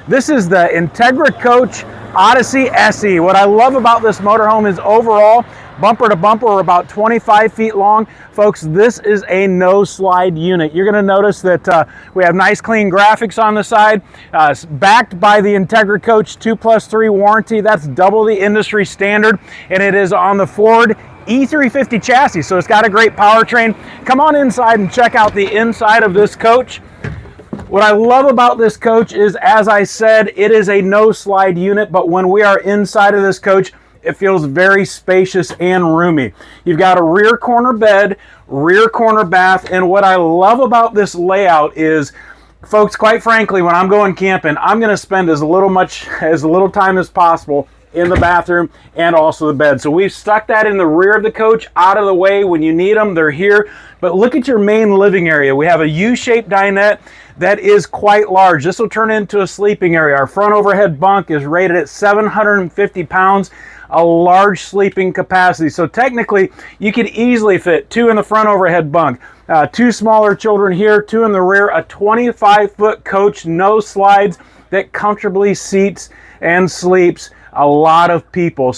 This is the Entegra Coach Odyssey SE. What I love about this motorhome is overall, bumper to bumper, we're about 25 feet long. Folks, this is a no-slide unit. You're gonna notice that we have nice clean graphics on the side, backed by the Entegra Coach 2+3 warranty. That's double the industry standard, and it is on the Ford E350 chassis, so it's got a great powertrain. Come on inside and check out the inside of this coach. What I love about this coach is, as I said, it is a no-slide unit, but when we are inside of this coach, it feels very spacious and roomy. You've got a rear corner bed, rear corner bath, and what I love about this layout is, folks, quite frankly, when I'm going camping, I'm gonna spend as little time as possible in the bathroom and also the bed. So we've stuck that in the rear of the coach, out of the way. When you need them, they're here. But look at your main living area. We have a U-shaped dinette that is quite large. This will turn into a sleeping area. Our front overhead bunk is rated at 750 pounds, a large sleeping capacity. So technically, you could easily fit 2 in the front overhead bunk, 2 smaller children here, 2 in the rear, a 25-foot coach, no slides, that comfortably seats and sleeps a lot of people.